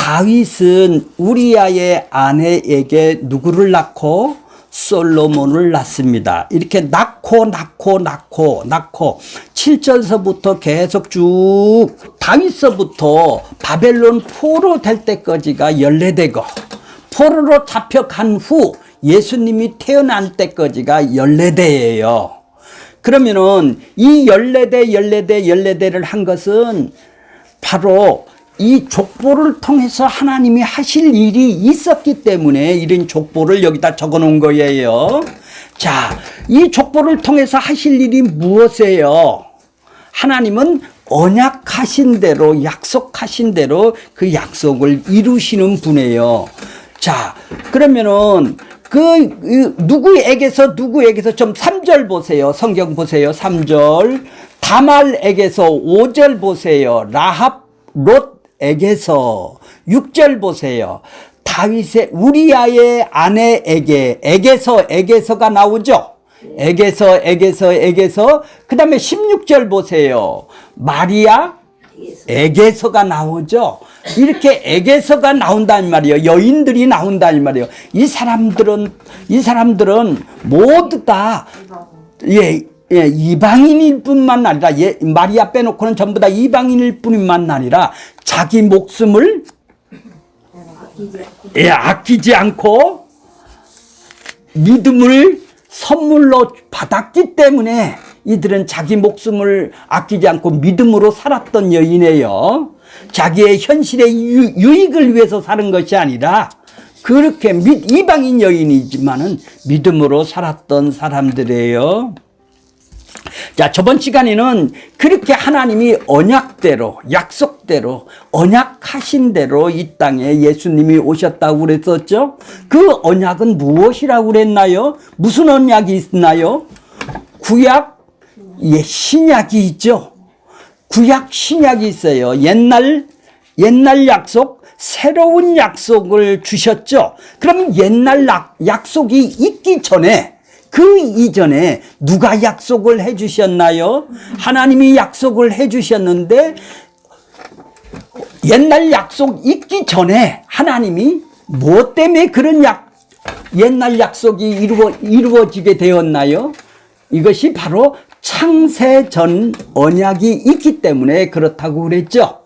다윗은 우리아의 아내에게 누구를 낳고 솔로몬을 낳습니다. 이렇게 낳고 7절서부터 계속 쭉 다윗서부터 바벨론 포로 될 때까지가 14대고 포로로 잡혀간 후 예수님이 태어난 때까지가 14대예요. 그러면은 이 14대를 한 것은 바로 이 족보를 통해서 하나님이 하실 일이 있었기 때문에 이런 족보를 여기다 적어 놓은 거예요. 자, 이 족보를 통해서 하실 일이 무엇이에요? 하나님은 언약하신 대로, 약속하신 대로 그 약속을 이루시는 분이에요. 자, 그러면은 누구에게서 좀 3절 보세요. 성경 보세요. 3절. 다말에게서 5절 보세요. 라합, 롯에게서 6절 보세요. 다윗의 우리아의 아내에게서가 나오죠. 에게서. 그 다음에 16절 보세요. 마리아에게서가 나오죠. 이렇게 에게서가 나온다는 말이에요. 여인들이 나온다는 말이에요. 이 사람들은 모두 다 이방인일 뿐만 아니라 마리아 빼놓고는 전부 다 이방인일 뿐만 아니라 자기 목숨을 아끼지 않고 믿음을 선물로 받았기 때문에 이들은 자기 목숨을 아끼지 않고 믿음으로 살았던 여인이에요. 자기의 현실의 유익을 위해서 사는 것이 아니라 그렇게 이방인 여인이지만은 믿음으로 살았던 사람들이에요. 자, 저번 시간에는 그렇게 하나님이 언약대로, 약속대로, 언약하신 대로 이 땅에 예수님이 오셨다고 그랬었죠. 그 언약은 무엇이라고 그랬나요? 무슨 언약이 있나요? 구약, 신약이 있죠. 구약, 신약이 있어요. 옛날 약속, 새로운 약속을 주셨죠. 그럼 옛날 약속이 있기 전에 그 이전에 누가 약속을 해 주셨나요? 하나님이 약속을 해 주셨는데 옛날 약속 있기 전에 하나님이 무엇 때문에 그런 옛날 약속이 이루어지게 되었나요? 이것이 바로 창세전 언약이 있기 때문에 그렇다고 그랬죠.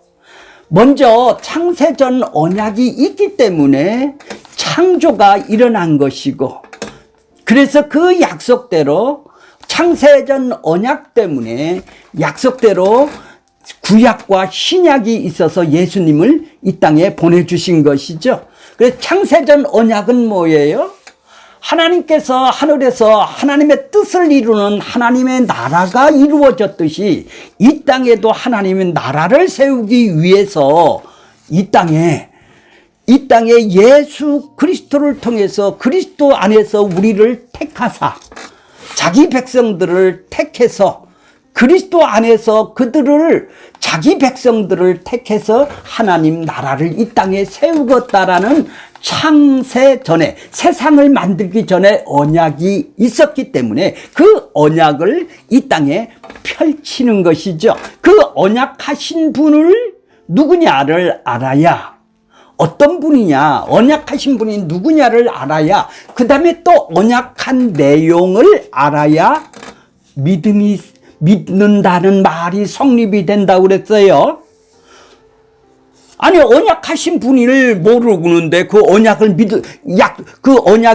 먼저 창세전 언약이 있기 때문에 창조가 일어난 것이고, 그래서 그 약속대로 창세전 언약 때문에 약속대로 구약과 신약이 있어서 예수님을 이 땅에 보내주신 것이죠. 그래서 창세전 언약은 뭐예요? 하나님께서 하늘에서 하나님의 뜻을 이루는 하나님의 나라가 이루어졌듯이 이 땅에도 하나님의 나라를 세우기 위해서 이 땅에 예수 그리스도를 통해서 그리스도 안에서 우리를 택하사 자기 백성들을 택해서 그리스도 안에서 자기 백성들을 택해서 하나님 나라를 이 땅에 세우겠다라는 창세 전에, 세상을 만들기 전에 언약이 있었기 때문에 그 언약을 이 땅에 펼치는 것이죠. 그 언약하신 분을 누구냐를 알아야, 어떤 분이냐, 언약하신 분이 누구냐를 알아야, 그 다음에 또 언약한 내용을 알아야 믿는다는 말이 성립이 된다고 그랬어요. 아니, 언약하신 분을 모르는데 그 언약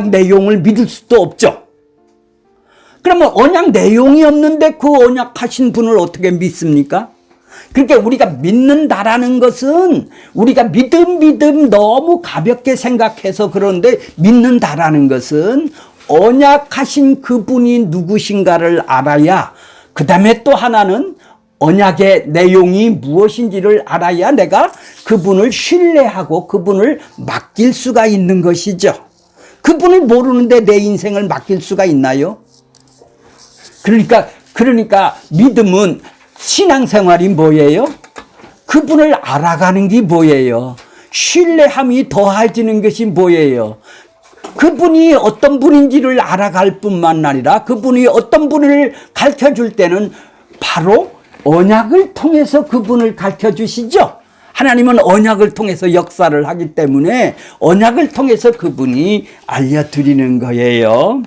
내용을 믿을 수도 없죠. 그러면 언약 내용이 없는데 그 언약하신 분을 어떻게 믿습니까? 그러니까 우리가 믿는다라는 것은 우리가 믿음 너무 가볍게 생각해서 그런데, 믿는다라는 것은 언약하신 그분이 누구신가를 알아야, 그 다음에 또 하나는 언약의 내용이 무엇인지를 알아야 내가 그분을 신뢰하고 그분을 맡길 수가 있는 것이죠. 그분을 모르는데 내 인생을 맡길 수가 있나요? 그러니까 믿음은, 신앙생활이 뭐예요? 그분을 알아가는 게 뭐예요? 신뢰함이 더해지는 것이 뭐예요? 그분이 어떤 분인지를 알아갈 뿐만 아니라 그분이 어떤 분을 가르쳐 줄 때는 바로 언약을 통해서 그분을 가르쳐 주시죠. 하나님은 언약을 통해서 역사를 하기 때문에 언약을 통해서 그분이 알려드리는 거예요.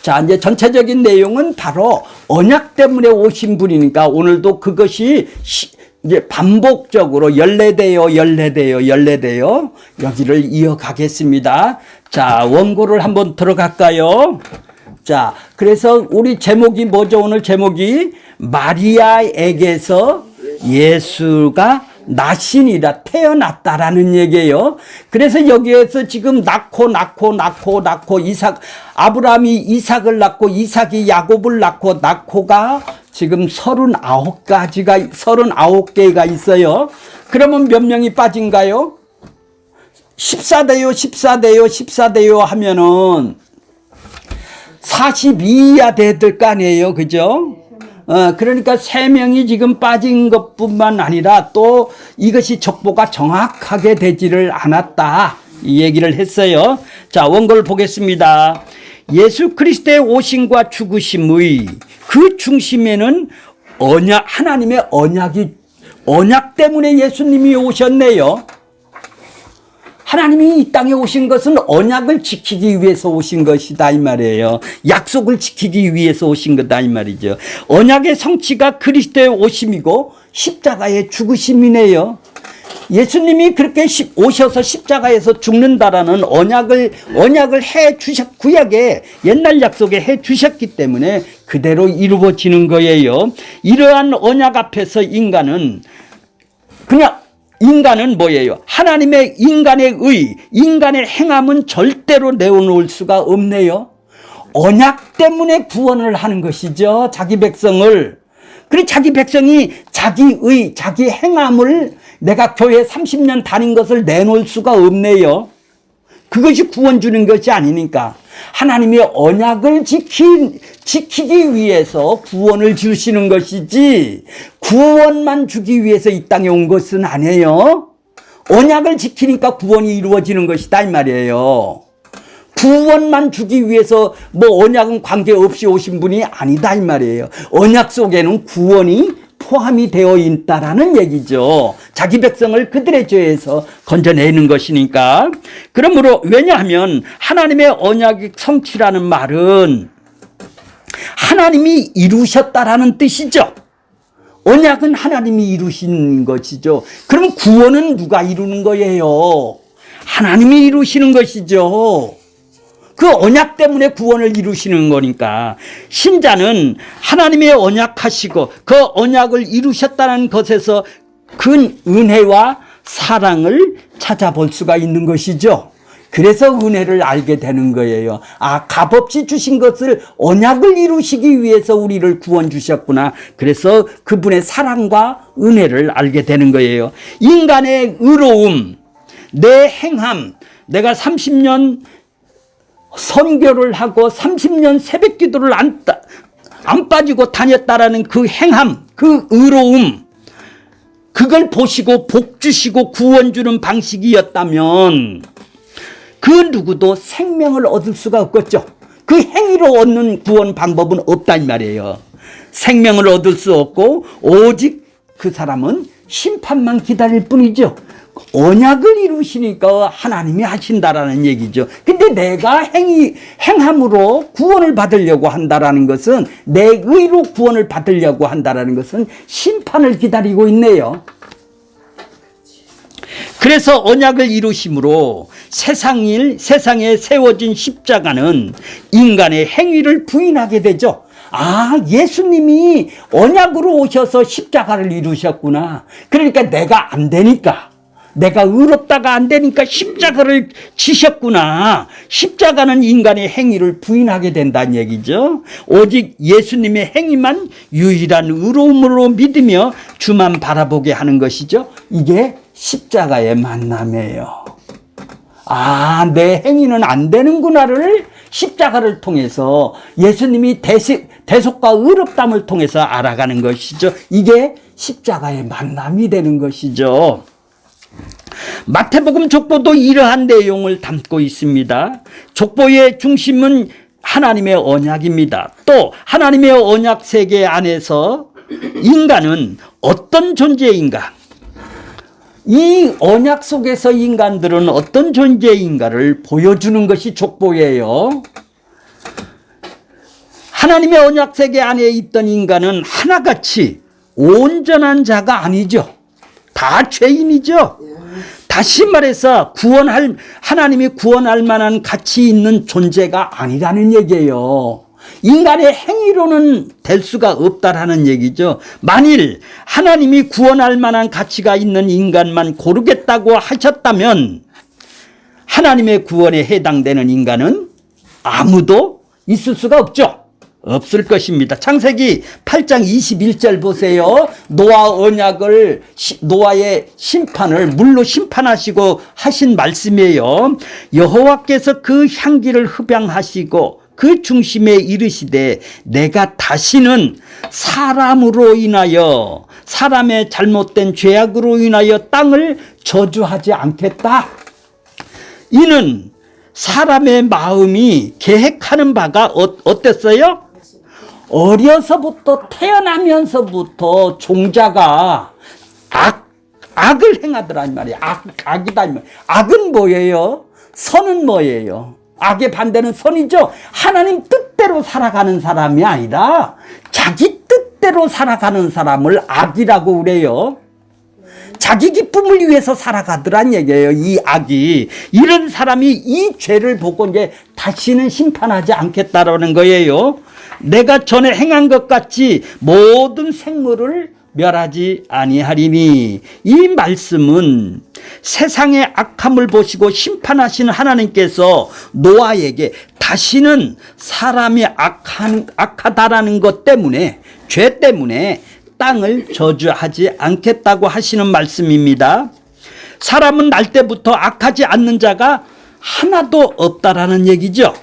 자, 이제 전체적인 내용은 바로 언약 때문에 오신 분이니까 오늘도 그것이 이제 반복적으로 연례되어 여기를 이어가겠습니다. 자, 원고를 한번 들어갈까요? 자, 그래서 우리 제목이 뭐죠? 오늘 제목이 마리아에게서 예수가 나신이라 태어났다라는 얘기예요. 그래서 여기에서 지금 낳고 아브라함이 이삭을 낳고 이삭이 야곱을 낳고가 지금 39개가 있어요. 그러면 몇 명이 빠진가요? 14대요 하면은 42야 될 거 아니에요. 그죠? 그러니까 3명이 지금 빠진 것뿐만 아니라 또 이것이 족보가 정확하게 되지를 않았다. 이 얘기를 했어요. 자, 원고를 보겠습니다. 예수 그리스도의 오심과 죽으심의 그 중심에는 하나님의 언약 때문에 예수님이 오셨네요. 하나님이 이 땅에 오신 것은 언약을 지키기 위해서 오신 것이다 이 말이에요. 약속을 지키기 위해서 오신 거다 이 말이죠. 언약의 성취가 그리스도의 오심이고 십자가의 죽으심이네요. 예수님이 그렇게 오셔서 십자가에서 죽는다라는 언약을 해 주셨, 구약에 옛날 약속에 해 주셨기 때문에 그대로 이루어지는 거예요. 이러한 언약 앞에서 인간은 뭐예요? 인간의 행함은 절대로 내어놓을 수가 없네요. 언약 때문에 구원을 하는 것이죠. 자기 백성을. 그리고 자기 백성이 자기 행함을 내가 교회 30년 다닌 것을 내놓을 수가 없네요. 그것이 구원 주는 것이 아니니까. 하나님의 언약을 지키기 위해서 구원을 주시는 것이지 구원만 주기 위해서 이 땅에 온 것은 아니에요. 언약을 지키니까 구원이 이루어지는 것이다 이 말이에요. 구원만 주기 위해서 언약은 관계없이 오신 분이 아니다 이 말이에요. 언약 속에는 구원이 포함이 되어 있다라는 얘기죠. 자기 백성을 그들의 죄에서 건져내는 것이니까. 그러므로 왜냐하면 하나님의 언약의 성취라는 말은 하나님이 이루셨다라는 뜻이죠. 언약은 하나님이 이루신 것이죠. 그럼 구원은 누가 이루는 거예요? 하나님이 이루시는 것이죠. 그 언약 때문에 구원을 이루시는 거니까 신자는 하나님의 언약하시고 그 언약을 이루셨다는 것에서 그 은혜와 사랑을 찾아볼 수가 있는 것이죠. 그래서 은혜를 알게 되는 거예요. 값없이 주신 것을 언약을 이루시기 위해서 우리를 구원 주셨구나. 그래서 그분의 사랑과 은혜를 알게 되는 거예요. 인간의 의로움, 내 행함, 내가 30년 선교를 하고 30년 새벽 기도를 안 빠지고 다녔다라는 그 행함, 그 의로움, 그걸 보시고 복 주시고 구원 주는 방식이었다면 그 누구도 생명을 얻을 수가 없겠죠. 그 행위로 얻는 구원 방법은 없다 이 말이에요. 생명을 얻을 수 없고 오직 그 사람은 심판만 기다릴 뿐이죠. 언약을 이루시니까 하나님이 하신다라는 얘기죠. 근데 내가 행함으로 구원을 받으려고 한다라는 것은, 내 의로 구원을 받으려고 한다라는 것은 심판을 기다리고 있네요. 그래서 언약을 이루심으로 세상에 세워진 십자가는 인간의 행위를 부인하게 되죠. 예수님이 언약으로 오셔서 십자가를 이루셨구나. 그러니까 내가 안 되니까, 내가 의롭다가 안 되니까 십자가를 지셨구나. 십자가는 인간의 행위를 부인하게 된다는 얘기죠. 오직 예수님의 행위만 유일한 의로움으로 믿으며 주만 바라보게 하는 것이죠. 이게 십자가의 만남이에요. 내 행위는 안 되는구나를 십자가를 통해서 예수님이 대속과 의롭담을 통해서 알아가는 것이죠. 이게 십자가의 만남이 되는 것이죠. 마태복음 족보도 이러한 내용을 담고 있습니다. 족보의 중심은 하나님의 언약입니다. 또 하나님의 언약 세계 안에서 인간은 어떤 존재인가? 이 언약 속에서 인간들은 어떤 존재인가를 보여주는 것이 족보예요. 하나님의 언약 세계 안에 있던 인간은 하나같이 온전한 자가 아니죠. 다 죄인이죠. 다시 말해서 하나님이 구원할 만한 가치 있는 존재가 아니라는 얘기예요. 인간의 행위로는 될 수가 없다라는 얘기죠. 만일 하나님이 구원할 만한 가치가 있는 인간만 고르겠다고 하셨다면 하나님의 구원에 해당되는 인간은 아무도 있을 수가 없죠. 없을 것입니다. 창세기 8장 21절 보세요. 노아의 심판을 물로 심판하시고 하신 말씀이에요. 여호와께서 그 향기를 흡양하시고 그 중심에 이르시되 내가 다시는 사람으로 인하여 사람의 잘못된 죄악으로 인하여 땅을 저주하지 않겠다. 이는 사람의 마음이 계획하는 바가 어땠어요? 어려서부터 태어나면서부터 종자가 악을 행하더란 말이에요. 악이다. 악은 뭐예요? 선은 뭐예요? 악의 반대는 선이죠. 하나님 뜻대로 살아가는 사람이 아니라 자기 뜻대로 살아가는 사람을 악이라고 그래요. 자기 기쁨을 위해서 살아가더란 얘기예요. 이 악이. 이런 사람이 이 죄를 보고 이제 다시는 심판하지 않겠다라는 거예요. 내가 전에 행한 것 같이 모든 생물을 멸하지 아니하리니. 이 말씀은 세상의 악함을 보시고 심판하시는 하나님께서 노아에게 다시는 사람이 악하다라는 것 때문에, 죄 때문에 땅을 저주하지 않겠다고 하시는 말씀입니다. 사람은 날 때부터 악하지 않는 자가 하나도 없다라는 얘기죠.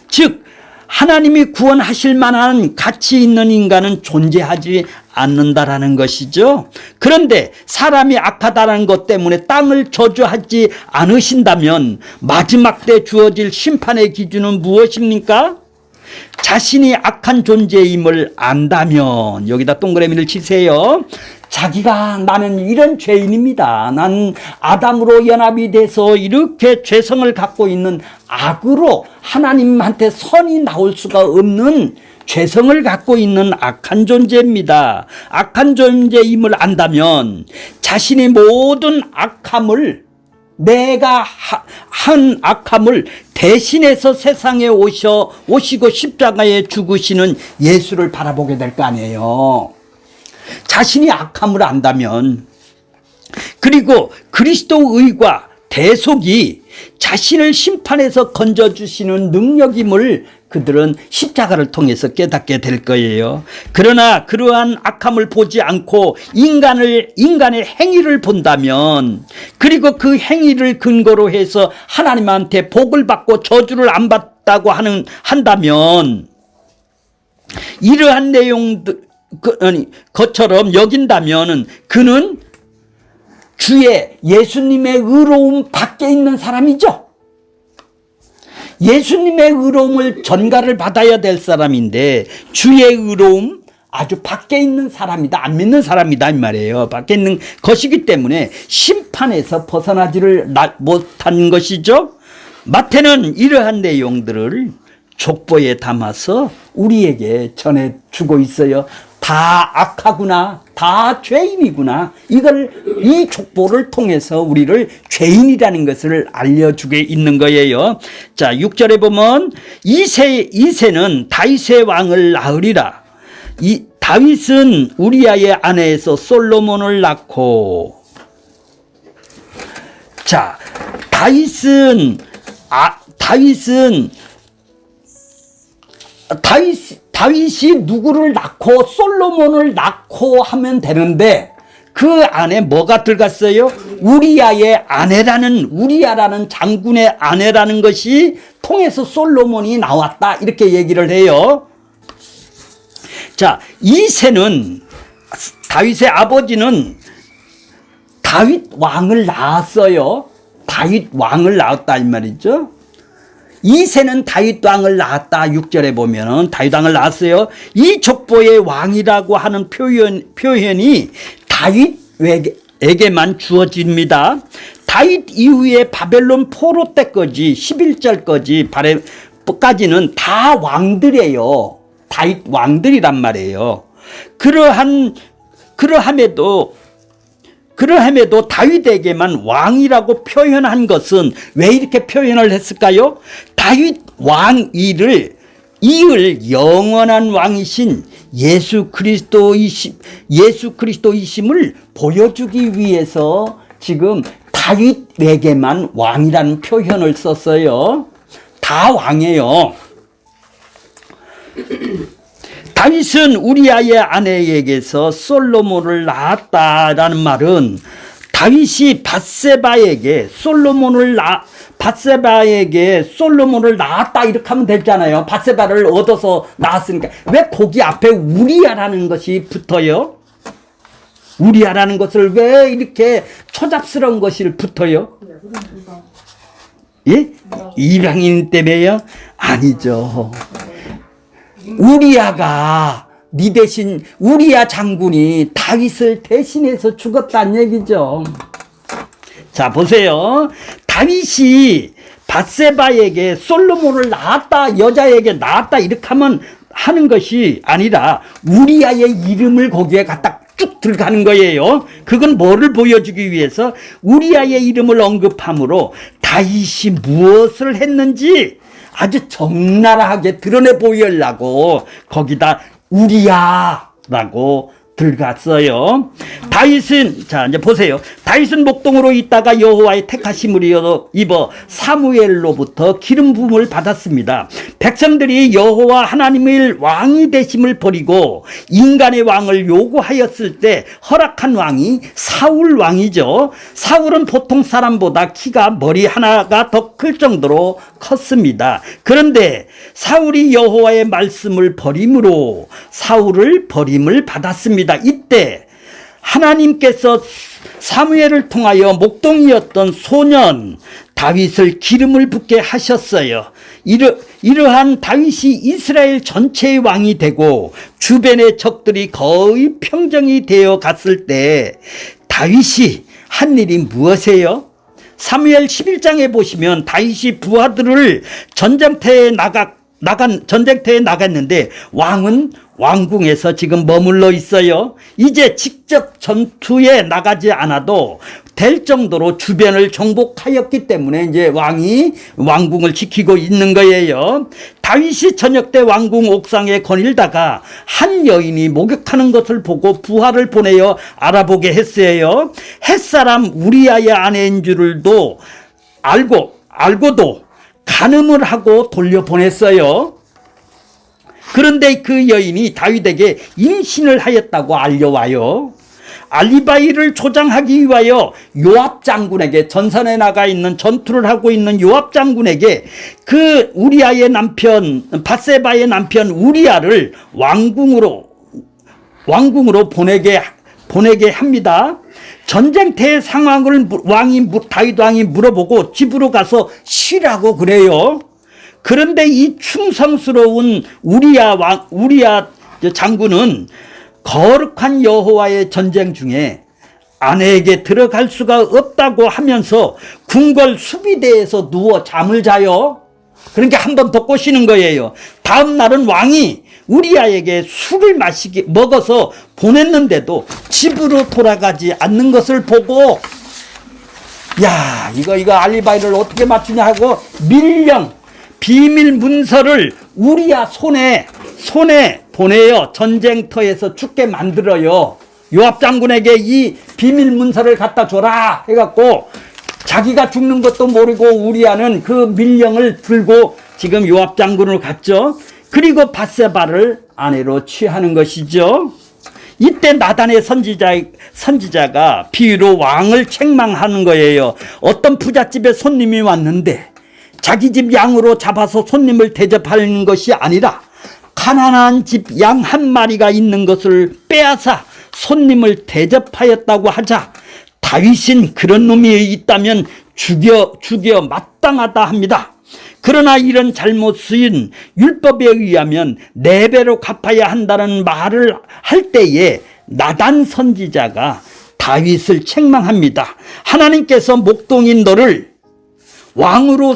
즉 하나님이 구원하실 만한 가치 있는 인간은 존재하지 않는다라는 것이죠. 그런데 사람이 악하다는 것 때문에 땅을 저주하지 않으신다면 마지막 때 주어질 심판의 기준은 무엇입니까? 자신이 악한 존재임을 안다면, 여기다 동그라미를 치세요. 자기가 나는 이런 죄인입니다. 난 아담으로 연합이 돼서 이렇게 죄성을 갖고 있는 악으로 하나님한테 선이 나올 수가 없는 죄성을 갖고 있는 악한 존재입니다. 악한 존재임을 안다면 자신의 모든 악함을, 내가 한 악함을 대신해서 세상에 오시고 십자가에 죽으시는 예수를 바라보게 될 거 아니에요. 자신이 악함을 안다면, 그리고 그리스도의과 대속이 자신을 심판에서 건져주시는 능력임을 그들은 십자가를 통해서 깨닫게 될 거예요. 그러나 그러한 악함을 보지 않고 인간의 행위를 본다면, 그리고 그 행위를 근거로 해서 하나님한테 복을 받고 저주를 안 받다고 한다면, 이러한 내용들 것처럼 여긴다면 그는 주의 예수님의 의로움 밖에 있는 사람이죠. 예수님의 의로움을 전가를 받아야 될 사람인데 주의 의로움 아주 밖에 있는 사람이다, 안 믿는 사람이다 이 말이에요. 밖에 있는 것이기 때문에 심판에서 벗어나지를 못한 것이죠. 마태는 이러한 내용들을 족보에 담아서 우리에게 전해주고 있어요. 다 악하구나, 다 죄인이구나, 이 족보를 통해서 우리를 죄인이라는 것을 알려주게 있는 거예요. 자, 6절에 보면 이새는 다윗의 왕을 낳으리라. 다윗은 우리아의 아내에서 솔로몬을 낳고, 자, 다윗이 누구를 낳고 솔로몬을 낳고 하면 되는데 그 안에 뭐가 들어갔어요? 우리아라는 장군의 아내라는 것이 통해서 솔로몬이 나왔다, 이렇게 얘기를 해요. 자, 이새는, 다윗의 아버지는 다윗 왕을 낳았어요. 다윗 왕을 낳았다 이 말이죠. 이새는 다윗 왕을 낳았다. 6절에 보면은 다윗 왕을 낳았어요. 이 족보의 왕이라고 하는 표현이 다윗에게만 주어집니다. 다윗 이후에 바벨론 포로 때까지 11절까지는 다 왕들이에요. 다윗 왕들이란 말이에요. 그러함에도 다윗에게만 왕이라고 표현한 것은 왜 이렇게 표현을 했을까요? 다윗 왕위를 이을 영원한 왕이신 예수 그리스도이심을 보여주기 위해서 지금 다윗에게만 왕이라는 표현을 썼어요. 다 왕이에요. 다윗은 우리아의 아내에게서 솔로몬을 낳았다라는 말은 다윗이 바세바에게 솔로몬을 낳았다 이렇게 하면 되잖아요. 바세바를 얻어서 낳았으니까 왜 거기 앞에 우리아라는 것이 붙어요? 우리아라는 것을 왜 이렇게 초잡스러운 것이 붙어요? 예? 이방인 때문에요? 아니죠. 우리아가 대신 우리아 장군이 다윗을 대신해서 죽었다는 얘기죠. 자, 보세요. 다윗이 바세바에게 솔로몬을 낳았다, 여자에게 낳았다 이렇게 하는 것이 아니라 우리아의 이름을 거기에 갖다 쭉 들어가는 거예요. 그건 뭐를 보여주기 위해서 우리아의 이름을 언급함으로 다윗이 무엇을 했는지 아주 적나라하게 드러내 보이려고 거기다 우리야라고 들어갔어요. 다윗은 자 이제 보세요. 다윗은 목동으로 있다가 여호와의 택하심을 입어 사무엘로부터 기름 부음을 받았습니다. 백성들이 여호와 하나님의 왕이 되심을 버리고 인간의 왕을 요구하였을 때 허락한 왕이 사울 왕이죠. 사울은 보통 사람보다 키가 머리 하나가 더 클 정도로 컸습니다. 그런데 사울이 여호와의 말씀을 버림으로 사울을 버림을 받았습니다. 이때 하나님께서 사무엘을 통하여 목동이었던 소년 다윗을 기름을 붓게 하셨어요. 이러한 다윗이 이스라엘 전체의 왕이 되고 주변의 적들이 거의 평정이 되어 갔을 때 다윗이 한 일이 무엇이에요? 사무엘 11장에 보시면 다윗이 부하들을 전쟁터에 나갔는데 왕은 왕궁에서 지금 머물러 있어요. 이제 직접 전투에 나가지 않아도 될 정도로 주변을 정복하였기 때문에 이제 왕이 왕궁을 지키고 있는 거예요. 다윗이 저녁 때 왕궁 옥상에 거닐다가 한 여인이 목욕하는 것을 보고 부하를 보내어 알아보게 했어요. 햇사람 우리아의 아내인 줄도 알고도 간음을 하고 돌려보냈어요. 그런데 그 여인이 다윗에게 임신을 하였다고 알려와요. 알리바이를 조장하기 위하여 요압 장군에게 전선에 나가 있는 전투를 하고 있는 요압 장군에게 그 우리아의 남편 바세바의 남편 우리아를 왕궁으로 보내게 합니다. 전쟁터의 상황을 다윗 왕이 물어보고 집으로 가서 쉬라고 그래요. 그런데 이 충성스러운 우리아 장군은 거룩한 여호와의 전쟁 중에 아내에게 들어갈 수가 없다고 하면서 궁궐 수비대에서 누워 잠을 자요. 그러니까 한 번 더 꼬시는 거예요. 다음 날은 왕이 우리아에게 술을 먹어서 보냈는데도 집으로 돌아가지 않는 것을 보고 야 이거 알리바이를 어떻게 맞추냐 하고 비밀 문서를 우리아 손에 보내요. 전쟁터에서 죽게 만들어요. 요압 장군에게 이 비밀 문서를 갖다 줘라 해갖고 자기가 죽는 것도 모르고 우리아는 그 밀령을 들고 지금 요압 장군을 갔죠. 그리고 바세바를 아내로 취하는 것이죠. 이때 나단의 선지자가 비유로 왕을 책망하는 거예요. 어떤 부잣집에 손님이 왔는데 자기 집 양으로 잡아서 손님을 대접하는 것이 아니라 가난한 집 양 한 마리가 있는 것을 빼앗아 손님을 대접하였다고 하자 다윗은 그런 놈이 있다면 죽여 마땅하다 합니다. 그러나 이런 잘못은 율법에 의하면 4배로 갚아야 한다는 말을 할 때에 나단 선지자가 다윗을 책망합니다. 하나님께서 목동인 너를 왕으로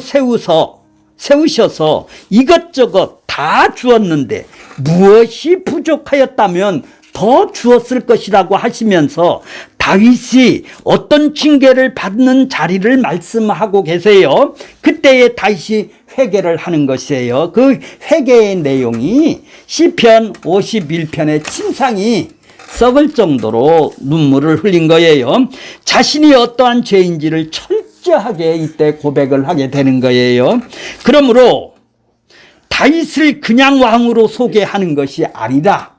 세우셔서 이것저것 다 주었는데 무엇이 부족하였다면 더 주었을 것이라고 하시면서 다윗이 어떤 징계를 받는 자리를 말씀하고 계세요. 그때에 다윗이 회개를 하는 것이에요. 그 회개의 내용이 시편 51편의 침상이 썩을 정도로 눈물을 흘린 거예요. 자신이 어떠한 죄인지를 철저하게 이때 고백을 하게 되는 거예요. 그러므로 다윗을 그냥 왕으로 소개하는 것이 아니라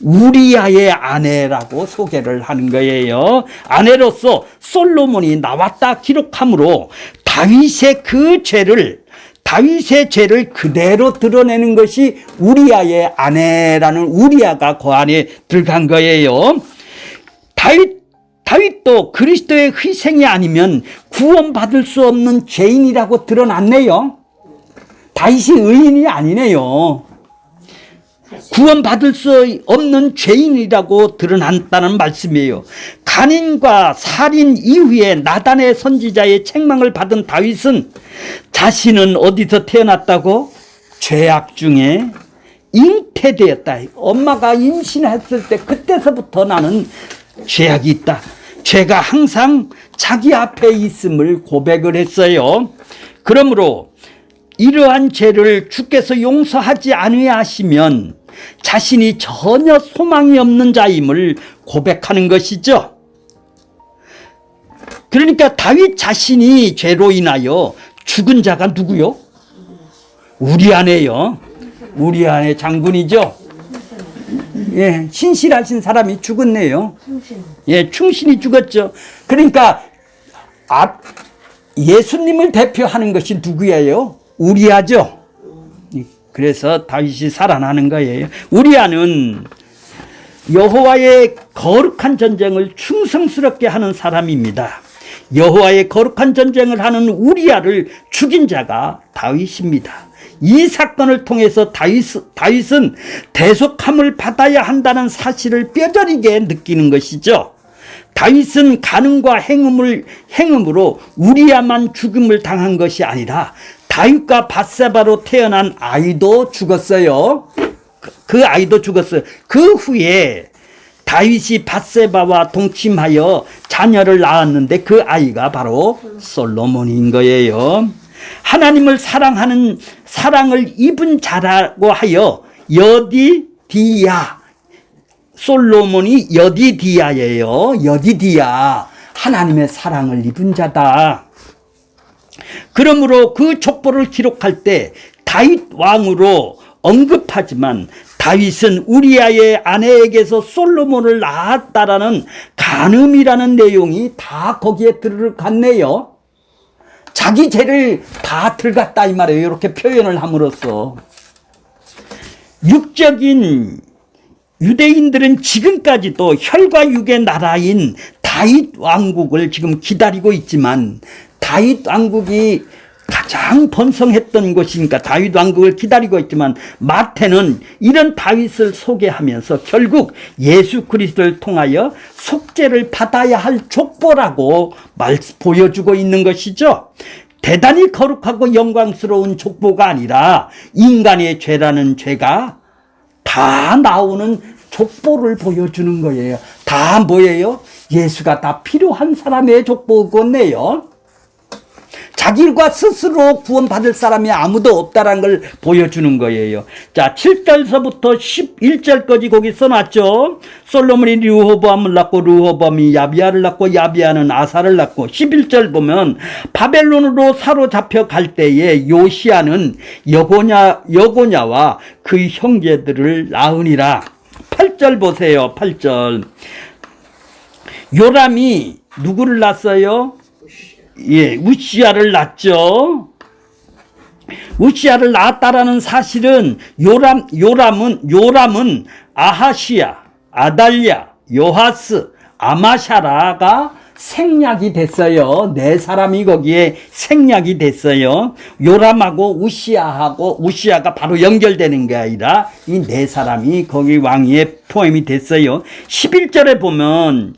우리아의 아내라고 소개를 하는 거예요. 아내로서 솔로몬이 나왔다 기록하므로 다윗의 죄를 그대로 드러내는 것이 우리아의 아내라는 우리아가 그 안에 들어간 거예요. 다윗도 그리스도의 희생이 아니면 구원받을 수 없는 죄인이라고 드러났네요. 다윗이 의인이 아니네요. 구원받을 수 없는 죄인이라고 드러났다는 말씀이에요. 간인과 살인 이후에 나단의 선지자의 책망을 받은 다윗은 자신은 어디서 태어났다고? 죄악 중에 잉태되었다. 엄마가 임신했을 때 그때서부터 나는 죄악이 있다. 죄가 항상 자기 앞에 있음을 고백을 했어요. 그러므로 이러한 죄를 주께서 용서하지 아니하시면 자신이 전혀 소망이 없는 자임을 고백하는 것이죠. 그러니까 다윗 자신이 죄로 인하여 죽은 자가 누구요? 우리 아내요. 우리 아내 장군이죠. 예, 신실하신 사람이 죽었네요. 예, 충신이 죽었죠. 그러니까 예수님을 대표하는 것이 누구예요? 우리아죠. 그래서 다윗이 살아나는 거예요. 우리아는 여호와의 거룩한 전쟁을 충성스럽게 하는 사람입니다. 여호와의 거룩한 전쟁을 하는 우리아를 죽인 자가 다윗입니다. 이 사건을 통해서 다윗은 대속함을 받아야 한다는 사실을 뼈저리게 느끼는 것이죠. 다윗은 간음과 행음으로 우리아만 죽음을 당한 것이 아니라 다윗과 밧세바로 태어난 아이도 죽었어요. 그 아이도 죽었어요. 그 후에 다윗이 밧세바와 동침하여 자녀를 낳았는데 그 아이가 바로 솔로몬인 거예요. 하나님을 사랑하는 사랑을 입은 자라고 하여 여디디야, 솔로몬이 여디디야예요. 여디디야, 하나님의 사랑을 입은 자다. 그러므로 그 족보를 기록할 때 다윗 왕으로 언급하지만 다윗은 우리아의 아내에게서 솔로몬을 낳았다라는 간음이라는 내용이 다 거기에 들어갔네요. 자기 죄를 다 들어갔다 이 말이에요. 이렇게 표현을 함으로써 육적인 유대인들은 지금까지도 혈과 육의 나라인 다윗 왕국을 지금 기다리고 있지만 다윗 왕국이 가장 번성했던 곳이니까 다윗 왕국을 기다리고 있지만 마태는 이런 다윗을 소개하면서 결국 예수 그리스도를 통하여 속죄를 받아야 할 족보라고 보여주고 있는 것이죠. 대단히 거룩하고 영광스러운 족보가 아니라 인간의 죄라는 죄가 다 나오는 족보를 보여주는 거예요. 다 뭐예요? 예수가 다 필요한 사람의 족보겠네요. 자기가 스스로 구원받을 사람이 아무도 없다는 걸 보여주는 거예요. 자, 7절서부터 11절까지 거기 써놨죠. 솔로몬이 르호보암을 낳고 르호보암이 야비야를 낳고 야비야는 아사를 낳고 11절 보면 바벨론으로 사로잡혀 갈 때에 요시야는 여고냐와 그 형제들을 낳으니라. 8절 보세요. 8절. 요람이 누구를 낳았어요? 예, 우시야를 낳았죠. 우시야를 낳았다라는 사실은 요람은 아하시야, 아달랴, 요하스, 아마샤라가 생략이 됐어요. 네 사람이 거기에 생략이 됐어요. 요람하고 우시야가 바로 연결되는 게 아니라 이 네 사람이 거기 왕위에 포함이 됐어요. 11절에 보면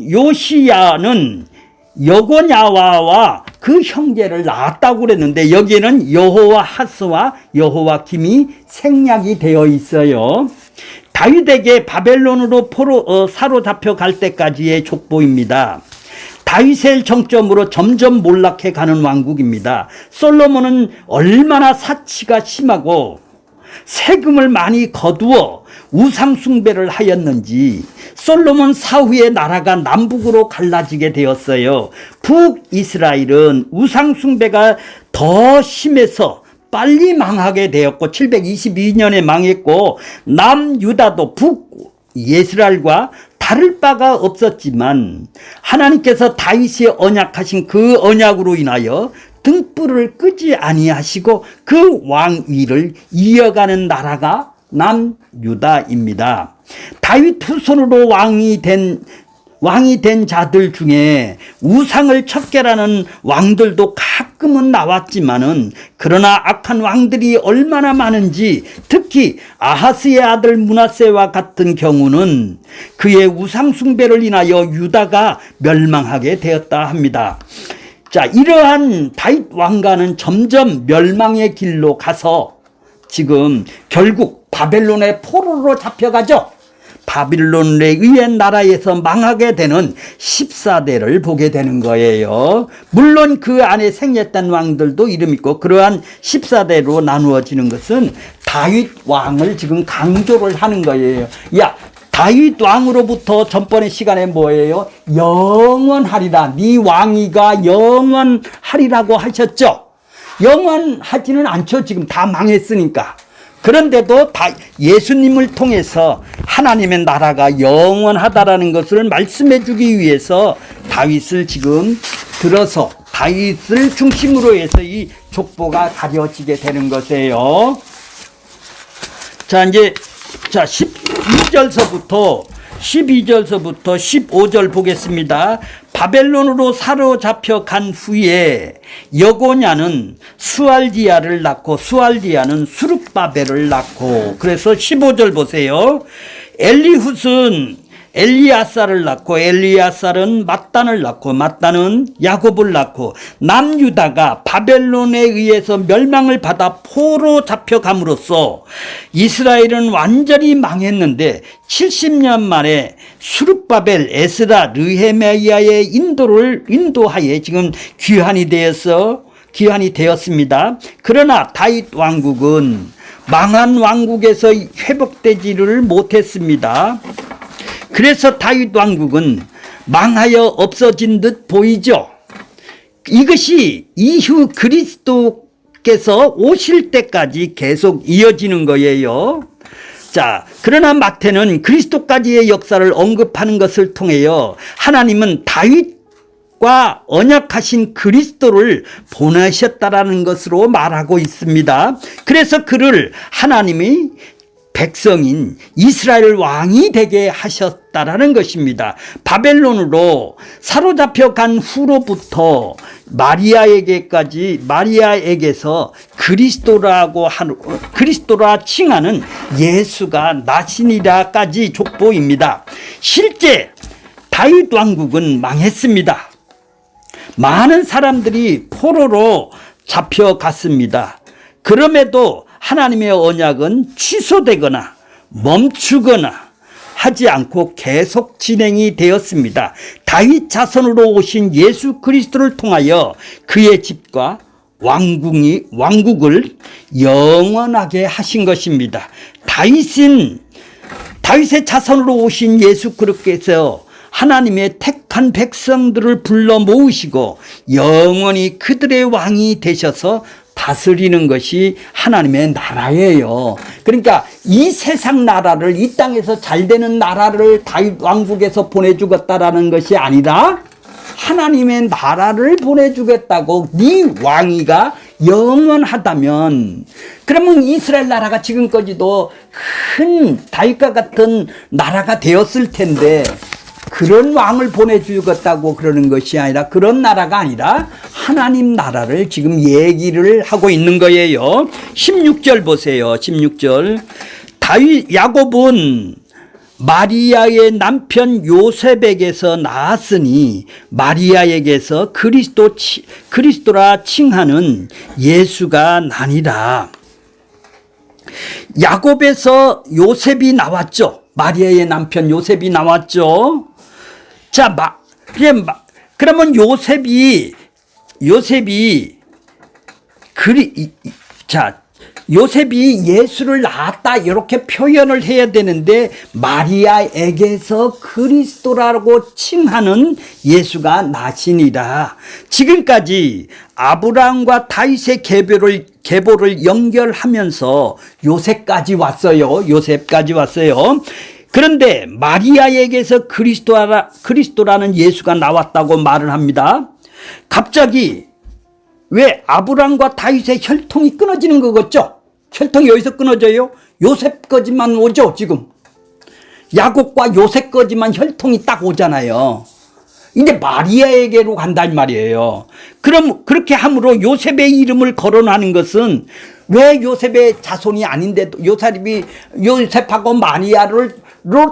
요시야는 여고냐와와 그 형제를 낳았다고 그랬는데 여기에는 여호와하스와 여호와김이 생략이 되어 있어요. 다윗에게 바벨론으로 사로잡혀 갈 때까지의 족보입니다. 다윗을 정점으로 점점 몰락해 가는 왕국입니다. 솔로몬은 얼마나 사치가 심하고 세금을 많이 거두어 우상숭배를 하였는지 솔로몬 사후에 나라가 남북으로 갈라지게 되었어요. 북이스라엘은 우상숭배가 더 심해서 빨리 망하게 되었고 722년에 망했고 남유다도 북이스라엘과 다를 바가 없었지만 하나님께서 다윗이 언약하신 그 언약으로 인하여 등불을 끄지 아니하시고 그 왕위를 이어가는 나라가 남유다입니다. 다윗 후손으로 왕이 된 자들 중에 우상을 척결하는 왕들도 가끔은 나왔지만은 그러나 악한 왕들이 얼마나 많은지 특히 아하스의 아들 므낫세와 같은 경우는 그의 우상 숭배를 인하여 유다가 멸망하게 되었다 합니다. 자, 이러한 다윗 왕가는 점점 멸망의 길로 가서 지금 결국 바벨론의 포로로 잡혀가죠. 바빌론에 의해 나라에서 망하게 되는 14대를 보게 되는 거예요. 물론 그 안에 생겼던 왕들도 이름 있고 그러한 14대로 나누어지는 것은 다윗 왕을 지금 강조를 하는 거예요. 야, 다윗 왕으로부터 전번의 시간에 뭐예요? 영원하리라. 네 왕위가 영원하리라고 하셨죠. 영원하지는 않죠. 지금 다 망했으니까. 그런데도 다 예수님을 통해서 하나님의 나라가 영원하다라는 것을 말씀해 주기 위해서 다윗을 지금 들어서 다윗을 중심으로 해서 이 족보가 가려지게 되는 것이에요. 자, 이제 12절서부터 15절 보겠습니다. 바벨론으로 사로잡혀 간 후에 여고냐는 수알디아를 낳고 수알디아는 수룹바벨을 낳고 그래서 15절 보세요. 엘리훗은 엘리아살을 낳고 엘리아살은 mat단을 낳고 mat단은 야곱을 낳고 남유다가 바벨론에 의해서 멸망을 받아 포로 잡혀감으로써 이스라엘은 완전히 망했는데 70년 만에 수룹바벨, 에스라, 르헤메야의 인도하에 지금 귀환이 되었습니다. 그러나 다윗 왕국은 망한 왕국에서 회복되지를 못했습니다. 그래서 다윗 왕국은 망하여 없어진 듯 보이죠. 이것이 이후 그리스도께서 오실 때까지 계속 이어지는 거예요. 자, 그러나 마태는 그리스도까지의 역사를 언급하는 것을 통하여 하나님은 다윗과 언약하신 그리스도를 보내셨다라는 것으로 말하고 있습니다. 그래서 그를 하나님이 백성인 이스라엘 왕이 되게 하셨다라는 것입니다. 바벨론으로 사로잡혀 간 후로부터 마리아에게서 그리스도라 칭하는 예수가 나시니라까지 족보입니다. 실제 다윗 왕국은 망했습니다. 많은 사람들이 포로로 잡혀갔습니다. 그럼에도 하나님의 언약은 취소되거나 멈추거나 하지 않고 계속 진행이 되었습니다. 다윗 자손으로 오신 예수 그리스도를 통하여 그의 집과 왕국을 영원하게 하신 것입니다. 다윗의 자손으로 오신 예수 그리스도께서 하나님의 택한 백성들을 불러 모으시고 영원히 그들의 왕이 되셔서 다스리는 것이 하나님의 나라예요. 그러니까 이 세상 나라를, 이 땅에서 잘 되는 나라를 다윗 왕국에서 보내주겠다라는 것이 아니라 하나님의 나라를 보내주겠다고. 네 왕위가 영원하다면 그러면 이스라엘 나라가 지금까지도 큰 다윗과 같은 나라가 되었을 텐데 그런 왕을 보내주겠다고 그러는 것이 아니라, 그런 나라가 아니라 하나님 나라를 지금 얘기를 하고 있는 거예요. 16절 보세요. 16절. 야곱은 마리아의 남편 요셉에게서 나았으니 마리아에게서 그리스도라 칭하는 예수가 나니라. 야곱에서 요셉이 나왔죠. 마리아의 남편 요셉이 나왔죠. 자, 그러면 요셉이 예수를 낳았다 이렇게 표현을 해야 되는데 마리아에게서 그리스도라고 칭하는 예수가 나시니라. 지금까지 아브라함과 다윗의 계보를 연결하면서 요셉까지 왔어요. 그런데 마리아에게서 그리스도라는 예수가 나왔다고 말을 합니다. 갑자기 왜 아브라함과 다윗의 혈통이 끊어지는 거겠죠? 혈통이 여기서 끊어져요? 요셉 거지만 오죠, 지금. 야곱과 요셉 거지만 혈통이 딱 오잖아요. 이제 마리아에게로 간단 말이에요. 그럼 그렇게 함으로 요셉의 이름을 거론하는 것은 왜 요셉의 자손이 아닌데도 요셉하고 마리아를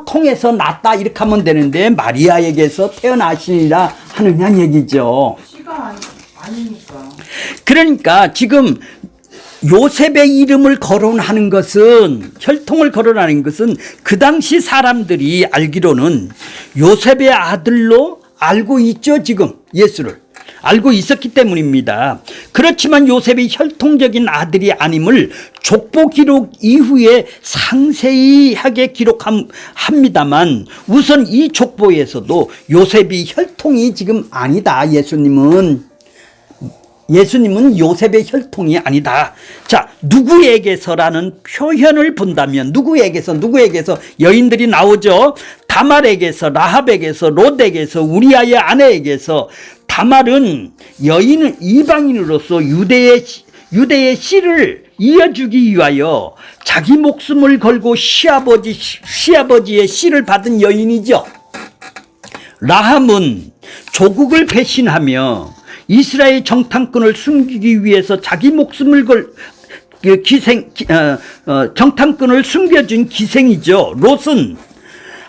통해서 낳았다 이렇게 하면 되는데 마리아에게서 태어나시니라 하느냐 얘기죠. 씨가 아니니까. 그러니까 지금 요셉의 이름을 거론하는 것은, 혈통을 거론하는 것은 그 당시 사람들이 알기로는 요셉의 아들로 알고 있죠. 지금 예수를 알고 있었기 때문입니다. 그렇지만 요셉이 혈통적인 아들이 아님을 족보 기록 이후에 상세하게 기록합니다만 우선 이 족보에서도 요셉이 혈통이 지금 아니다. 예수님은 요셉의 혈통이 아니다. 자, 누구에게서라는 표현을 본다면 누구에게서 여인들이 나오죠. 다말에게서, 라합에게서, 롯에게서, 우리아의 아내에게서. 다말은 여인은 이방인으로서 유대의 씨를 이어주기 위하여 자기 목숨을 걸고 시아버지의 씨를 받은 여인이죠. 라합은 조국을 배신하며 이스라엘 정탐꾼을 숨기기 위해서 자기 목숨을 정탐꾼을 숨겨준 기생이죠. 롯은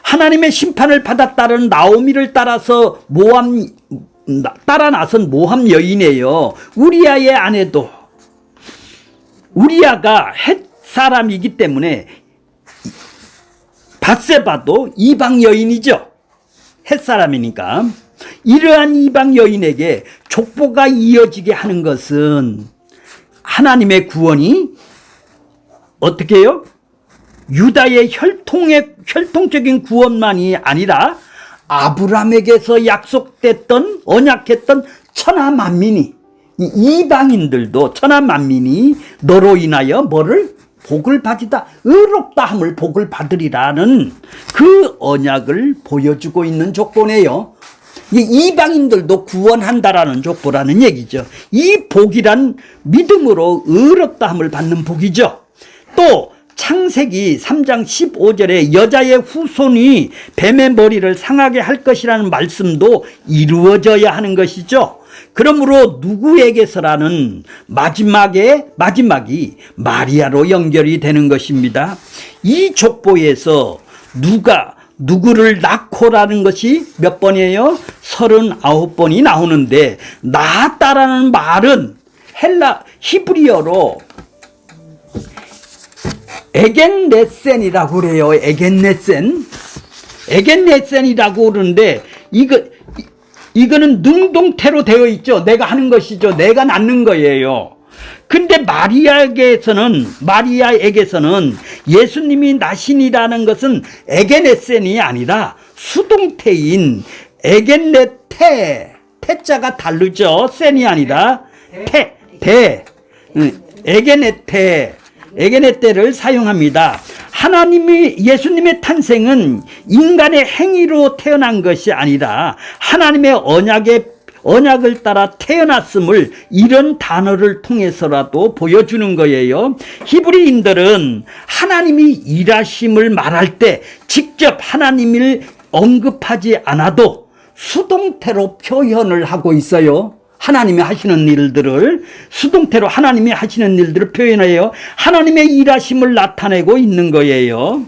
하나님의 심판을 받았다는 나오미를 따라 나선 모함 여인이에요. 우리아의 아내도 우리아가 헷 사람이기 때문에 밧세바도 이방 여인이죠. 헷 사람이니까. 이러한 이방 여인에게 족보가 이어지게 하는 것은 하나님의 구원이 어떻게 해요? 유다의 혈통적인 구원만이 아니라 아브라함에게서 약속됐던 언약했던 천하 만민이, 이방인들도 천하 만민이 너로 인하여 뭐를? 복을 받으다, 의롭다함을 복을 받으리라는 그 언약을 보여주고 있는 족보네요. 이방인들도 구원한다라는 족보라는 얘기죠. 이 복이란 믿음으로 의롭다함을 받는 복이죠. 또 창세기 3장 15절에 여자의 후손이 뱀의 머리를 상하게 할 것이라는 말씀도 이루어져야 하는 것이죠. 그러므로 누구에게서라는 마지막이 마리아로 연결이 되는 것입니다. 이 족보에서 누구를 낳고라는 것이 몇 번이에요? 39번이 나오는데 낳았다라는 말은 히브리어로 에겐네센이라고 그래요. 에겐네센이라고 그러는데 이거는 능동태로 되어 있죠. 내가 하는 것이죠. 내가 낳는 거예요. 근데 마리아에게서는 예수님이 나신이라는 것은 에게네센이 아니라 수동태인 에겐네테, 태자가 다르죠. 센이 아니라 에게네테를 사용합니다. 예수님의 탄생은 인간의 행위로 태어난 것이 아니라 하나님의 언약을 따라 태어났음을 이런 단어를 통해서라도 보여주는 거예요. 히브리인들은 하나님이 일하심을 말할 때 직접 하나님을 언급하지 않아도 수동태로 표현을 하고 있어요. 하나님이 하시는 일들을 수동태로 하나님이 하시는 일들을 표현해요. 하나님의 일하심을 나타내고 있는 거예요.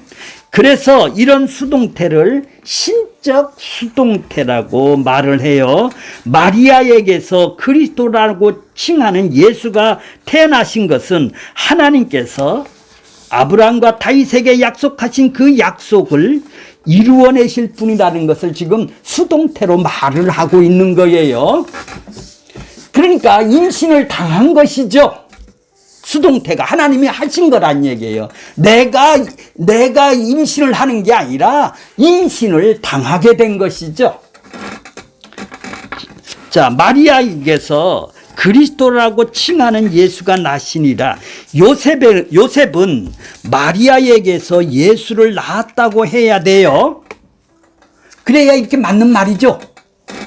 그래서 이런 수동태를 신적 수동태라고 말을 해요. 마리아에게서 그리스도라고 칭하는 예수가 태어나신 것은 하나님께서 아브라함과 다윗에게 약속하신 그 약속을 이루어내실 분이라는 것을 지금 수동태로 말을 하고 있는 거예요. 그러니까 임신을 당한 것이죠. 수동태가 하나님이 하신 거란 얘기예요. 내가 임신을 하는 게 아니라 임신을 당하게 된 것이죠. 자, 마리아에게서 그리스도라고 칭하는 예수가 나시니라. 요셉은 마리아에게서 예수를 낳았다고 해야 돼요. 그래야 이렇게 맞는 말이죠.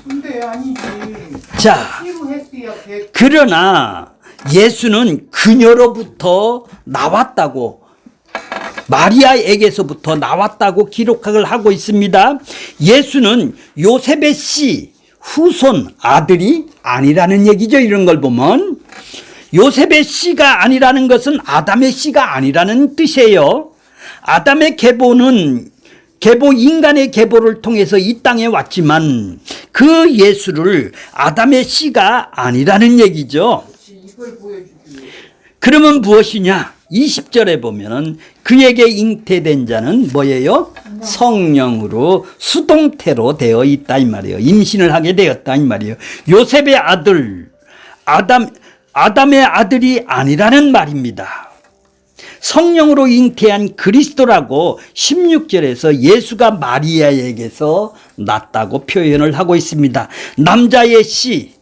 근데 아니지. 자, 필요했어야 돼. 그러나 예수는 그녀로부터 나왔다고, 마리아에게서부터 나왔다고 기록을 하고 있습니다. 예수는 요셉의 씨, 후손, 아들이 아니라는 얘기죠. 이런 걸 보면 요셉의 씨가 아니라는 것은 아담의 씨가 아니라는 뜻이에요. 아담의 계보, 인간의 계보를 통해서 이 땅에 왔지만 그 예수를 아담의 씨가 아니라는 얘기죠. 이걸 보여주기. 그러면 무엇이냐? 20절에 보면은 그에게 잉태된 자는 뭐예요? 성령으로 수동태로 되어 있다 이 말이에요. 임신을 하게 되었다 이 말이에요. 요셉의 아들, 아담의 아들이 아니라는 말입니다. 성령으로 잉태한 그리스도라고 16절에서 예수가 마리아에게서 낳았다고 표현을 하고 있습니다. 남자의 씨,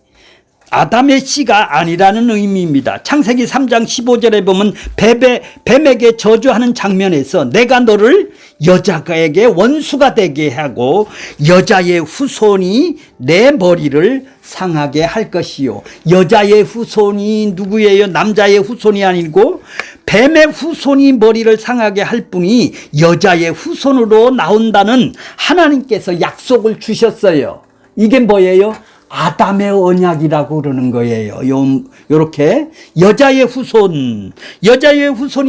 아담의 씨가 아니라는 의미입니다. 창세기 3장 15절에 보면 뱀에게 저주하는 장면에서 내가 너를 여자에게 원수가 되게 하고 여자의 후손이 내 머리를 상하게 할 것이요. 여자의 후손이 누구예요? 남자의 후손이 아니고 뱀의 후손이 머리를 상하게 할 뿐이 여자의 후손으로 나온다는 하나님께서 약속을 주셨어요. 이게 뭐예요? 아담의 언약이라고 그러는 거예요. 요렇게 여자의 후손이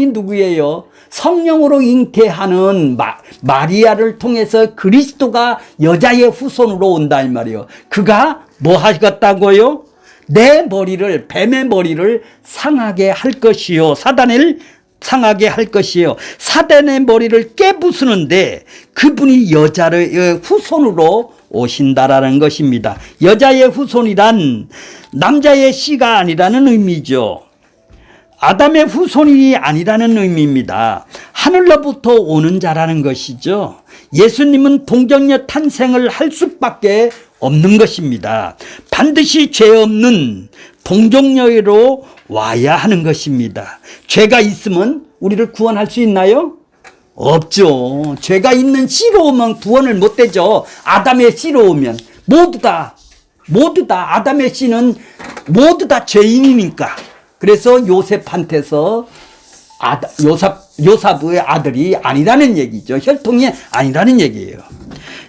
누구예요? 성령으로 잉태하는 마리아를 통해서 그리스도가 여자의 후손으로 온다 이 말이에요. 그가 뭐 하겠다고요? 내 머리를, 뱀의 머리를 상하게 할 것이요. 사단을 상하게 할 것이요. 사단의 머리를 깨부수는데 그분이 여자의 후손으로 오신다라는 것입니다. 여자의 후손이란 남자의 씨가 아니라는 의미죠. 아담의 후손이 아니라는 의미입니다. 하늘로부터 오는 자라는 것이죠. 예수님은 동정녀 탄생을 할 수밖에 없는 것입니다. 반드시 죄 없는 동정녀로 와야 하는 것입니다. 죄가 있으면 우리를 구원할 수 있나요? 없죠. 죄가 있는 씨로 오면 구원을 못 되죠. 아담의 씨로 오면 모두 다 아담의 씨는 모두 다 죄인이니까. 그래서 요셉한테서 요셉의 아들이 아니라는 얘기죠. 혈통이 아니라는 얘기예요.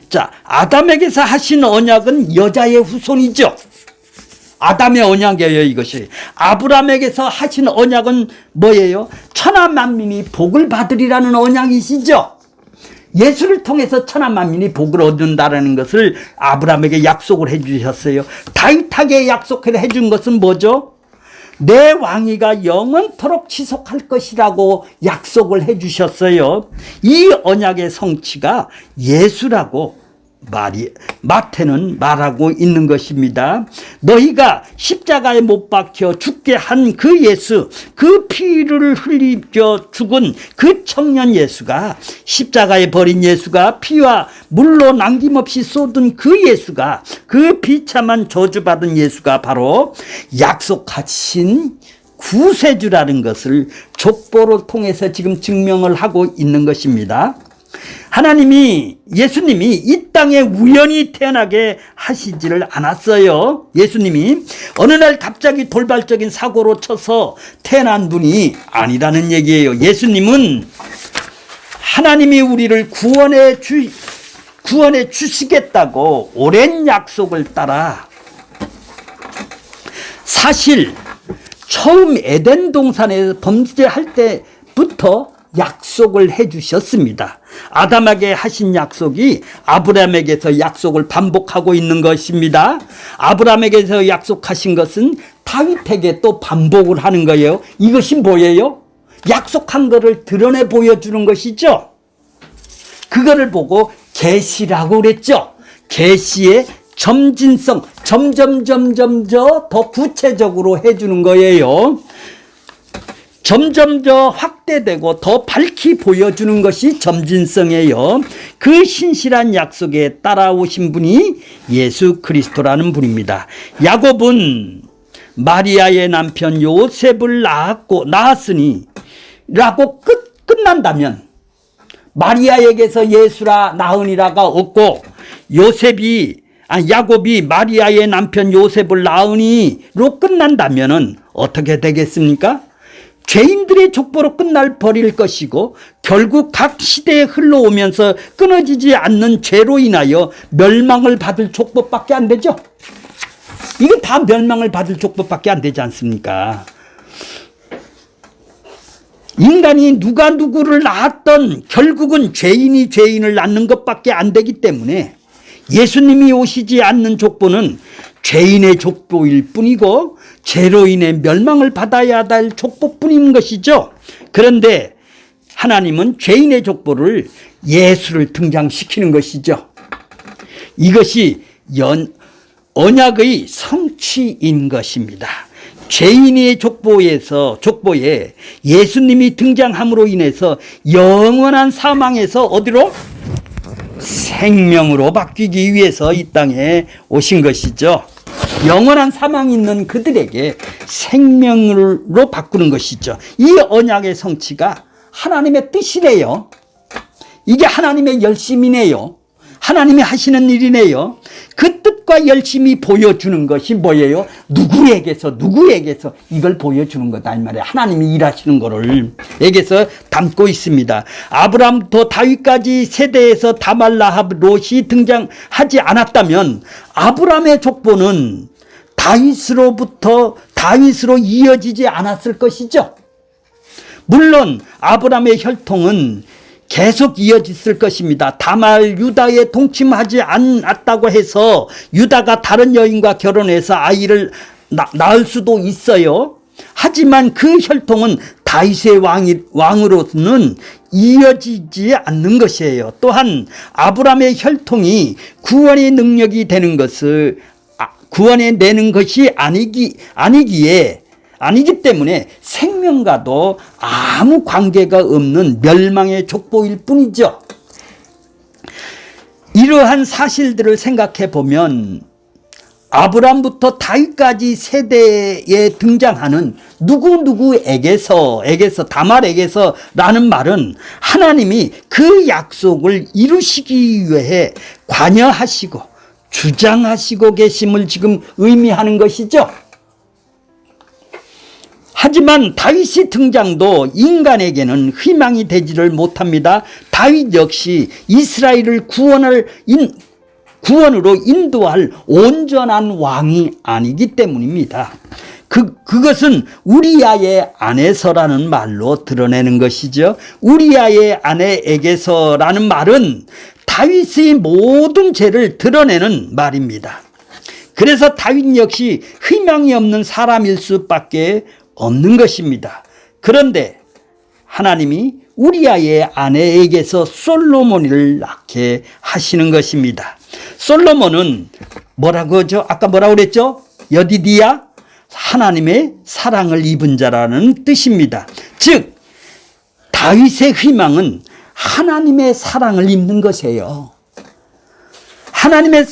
자, 아담에게서 하신 언약은 여자의 후손이죠. 아담의 언약이에요, 이것이. 아브라함에게서 하신 언약은 뭐예요? 천하 만민이 복을 받으리라는 언약이시죠. 예수를 통해서 천하 만민이 복을 얻는다라는 것을 아브라함에게 약속을 해 주셨어요. 다윗에게 약속을 해 준 것은 뭐죠? 내 왕위가 영원토록 지속할 것이라고 약속을 해 주셨어요. 이 언약의 성취가 예수라고 마태는 말하고 있는 것입니다. 너희가 십자가에 못 박혀 죽게 한 그 예수, 그 피를 흘리며 죽은 그 청년 예수가, 십자가에 버린 예수가, 피와 물로 남김없이 쏟은 그 예수가, 그 비참한 저주받은 예수가 바로 약속하신 구세주라는 것을 족보를 통해서 지금 증명을 하고 있는 것입니다. 예수님이 이 땅에 우연히 태어나게 하시지를 않았어요. 예수님이 어느 날 갑자기 돌발적인 사고로 쳐서 태어난 분이 아니라는 얘기예요. 예수님은 하나님이 우리를 구원해 주시겠다고 오랜 약속을 따라, 사실 처음 에덴 동산에서 범죄할 때부터 약속을 해주셨습니다. 아담에게 하신 약속이 아브라함에게서 약속을 반복하고 있는 것입니다. 아브라함에게서 약속하신 것은 다윗에게 또 반복을 하는 거예요. 이것이 뭐예요? 약속한 것을 드러내 보여주는 것이죠. 그거를 보고 계시라고 그랬죠. 계시의 점진성, 점점 더 구체적으로 해주는 거예요. 점점 더 확대되고 더 밝히 보여주는 것이 점진성이에요. 그 신실한 약속에 따라오신 분이 예수 그리스도라는 분입니다. 야곱은 마리아의 남편 요셉을 낳았으니 라고 끝난다면 마리아에게서 예수라 낳으니라가 없고 야곱이 마리아의 남편 요셉을 낳으니로 끝난다면은 어떻게 되겠습니까? 죄인들의 족보로 끝날 것이고 결국 각 시대에 흘러오면서 끊어지지 않는 죄로 인하여 멸망을 받을 족보밖에 안 되죠. 이거 다 멸망을 받을 족보밖에 안 되지 않습니까? 인간이 누가 누구를 낳았던 결국은 죄인이 죄인을 낳는 것밖에 안 되기 때문에 예수님이 오시지 않는 족보는 죄인의 족보일 뿐이고 죄로 인해 멸망을 받아야 할 족보뿐인 것이죠. 그런데 하나님은 죄인의 족보를 예수를 등장시키는 것이죠. 이것이 언약의 성취인 것입니다. 죄인의 족보에 예수님이 등장함으로 인해서 영원한 사망에서 어디로? 생명으로 바뀌기 위해서 이 땅에 오신 것이죠. 영원한 사망이 있는 그들에게 생명으로 바꾸는 것이죠. 이 언약의 성취가 하나님의 뜻이래요. 이게 하나님의 열심이네요. 하나님이 하시는 일이네요. 그 뜻과 열심히 보여주는 것이 뭐예요? 누구에게서 이걸 보여주는 거다 이 말이에요. 하나님이 일하시는 거를 에게서 담고 있습니다. 아브라함부터 다윗까지 세대에서 다말 라합 롯이 등장하지 않았다면 아브라함의 족보는 다윗으로 이어지지 않았을 것이죠. 물론 아브라함의 혈통은 계속 이어졌을 것입니다. 다말 유다에 동침하지 않았다고 해서 유다가 다른 여인과 결혼해서 아이를 낳을 수도 있어요. 하지만 그 혈통은 다윗의 왕으로는 이어지지 않는 것이에요. 또한 아브라함의 혈통이 구원의 능력이 되는 것을 구원해내는 것이 아니기 때문에 생명과도 아무 관계가 없는 멸망의 족보일 뿐이죠. 이러한 사실들을 생각해 보면 아브라함부터 다윗까지 세대에 등장하는 누구에게서 다말에게서라는 말은 하나님이 그 약속을 이루시기 위해 관여하시고 주장하시고 계심을 지금 의미하는 것이죠. 하지만 다윗의 등장도 인간에게는 희망이 되지를 못합니다. 다윗 역시 이스라엘을 구원으로 인도할 온전한 왕이 아니기 때문입니다. 그것은 우리아의 아내서라는 말로 드러내는 것이죠. 우리아의 아내에게서라는 말은 다윗의 모든 죄를 드러내는 말입니다. 그래서 다윗 역시 희망이 없는 사람일 수밖에 없는 것입니다. 그런데 하나님이 우리아의 아내에게서 솔로몬을 낳게 하시는 것입니다. 솔로몬은 아까 뭐라고 그랬죠? 여디디야? 하나님의 사랑을 입은 자라는 뜻입니다. 즉 다윗의 희망은 하나님의 사랑을 입는 것이에요. 하나님의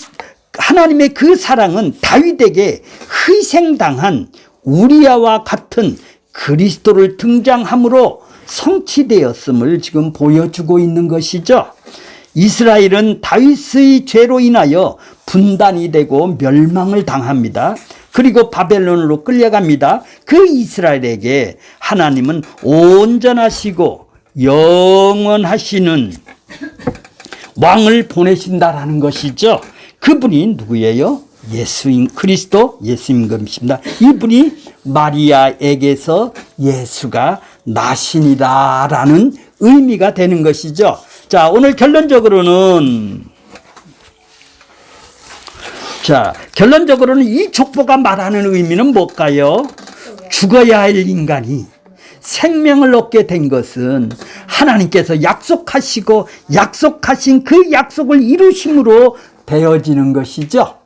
그 사랑은 다윗에게 희생당한 우리아와 같은 그리스도를 등장함으로 성취되었음을 지금 보여주고 있는 것이죠. 이스라엘은 다윗의 죄로 인하여 분단이 되고 멸망을 당합니다. 그리고 바벨론으로 끌려갑니다. 그 이스라엘에게 하나님은 온전하시고 영원하시는 왕을 보내신다라는 것이죠. 그분이 누구예요? 예수인 그리스도 예수님 것입니다. 이분이 마리아에게서 예수가 나시니라라는 의미가 되는 것이죠. 자, 오늘 결론적으로는 이 족보가 말하는 의미는 뭘까요? 죽어야 할 인간이 생명을 얻게 된 것은 하나님께서 약속하시고 약속하신 그 약속을 이루심으로 되어지는 것이죠.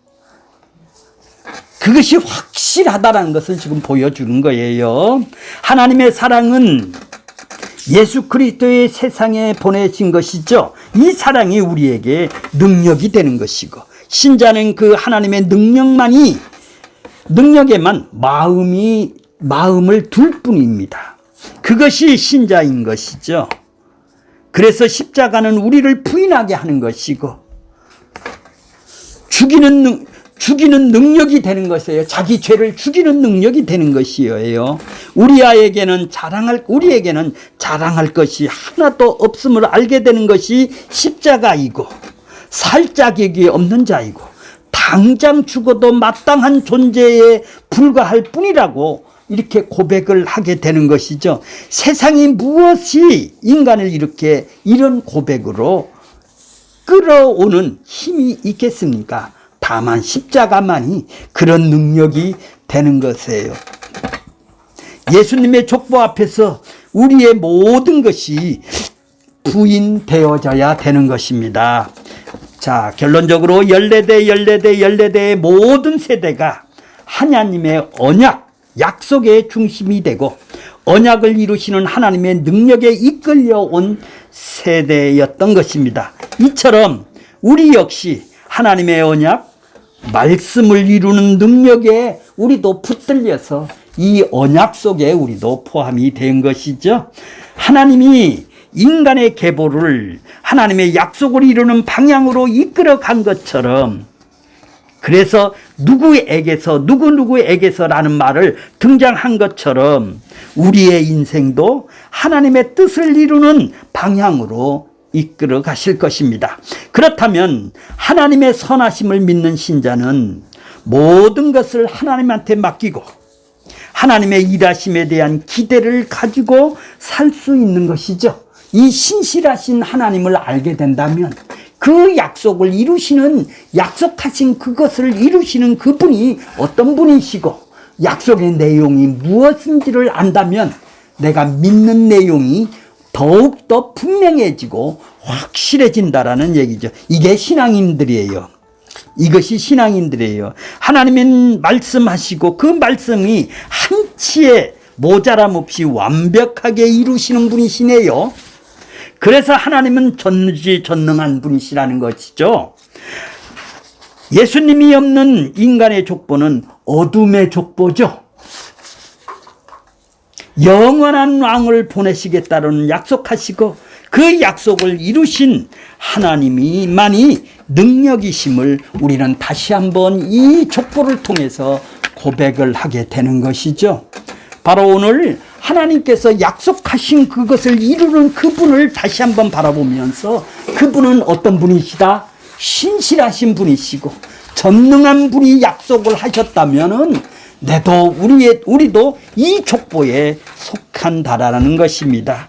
그것이 확실하다는 것을 지금 보여주는 거예요. 하나님의 사랑은 예수 그리스도의 세상에 보내신 것이죠. 이 사랑이 우리에게 능력이 되는 것이고, 신자는 그 하나님의 능력에만 마음을 둘 뿐입니다. 그것이 신자인 것이죠. 그래서 십자가는 우리를 부인하게 하는 것이고, 죽이는 능력이 되는 것이에요. 자기 죄를 죽이는 능력이 되는 것이에요. 우리에게는 자랑할 것이 하나도 없음을 알게 되는 것이 십자가이고, 살 자격이 없는 자이고, 당장 죽어도 마땅한 존재에 불과할 뿐이라고 이렇게 고백을 하게 되는 것이죠. 세상이 무엇이 인간을 이렇게 이런 고백으로 끌어오는 힘이 있겠습니까? 다만 십자가만이 그런 능력이 되는 것이에요. 예수님의 족보 앞에서 우리의 모든 것이 부인되어져야 되는 것입니다. 자, 결론적으로 14대의 모든 세대가 하나님의 언약, 약속의 중심이 되고 언약을 이루시는 하나님의 능력에 이끌려온 세대였던 것입니다. 이처럼 우리 역시 하나님의 언약, 말씀을 이루는 능력에 우리도 붙들려서 이 언약 속에 우리도 포함이 된 것이죠. 하나님이 인간의 계보를 하나님의 약속을 이루는 방향으로 이끌어 간 것처럼, 그래서 누구에게서라는 말을 등장한 것처럼 우리의 인생도 하나님의 뜻을 이루는 방향으로 이끌어 가실 것입니다. 그렇다면 하나님의 선하심을 믿는 신자는 모든 것을 하나님한테 맡기고 하나님의 일하심에 대한 기대를 가지고 살 수 있는 것이죠. 이 신실하신 하나님을 알게 된다면 그 약속을 이루시는, 약속하신 그것을 이루시는 그분이 어떤 분이시고 약속의 내용이 무엇인지를 안다면 내가 믿는 내용이 더욱더 분명해지고 확실해진다라는 얘기죠. 이게 신앙인들이에요. 이것이 신앙인들이에요. 하나님은 말씀하시고 그 말씀이 한치의 모자람 없이 완벽하게 이루시는 분이시네요. 그래서 하나님은 전지전능한 분이시라는 것이죠. 예수님이 없는 인간의 족보는 어둠의 족보죠. 영원한 왕을 보내시겠다는 약속하시고 그 약속을 이루신 하나님이만이 능력이심을 우리는 다시 한번 이 족보를 통해서 고백을 하게 되는 것이죠. 바로 오늘 하나님께서 약속하신 그것을 이루는 그분을 다시 한번 바라보면서 그분은 어떤 분이시다? 신실하신 분이시고 전능한 분이 약속을 하셨다면은 우리도 이 족보에 속한다라는 것입니다.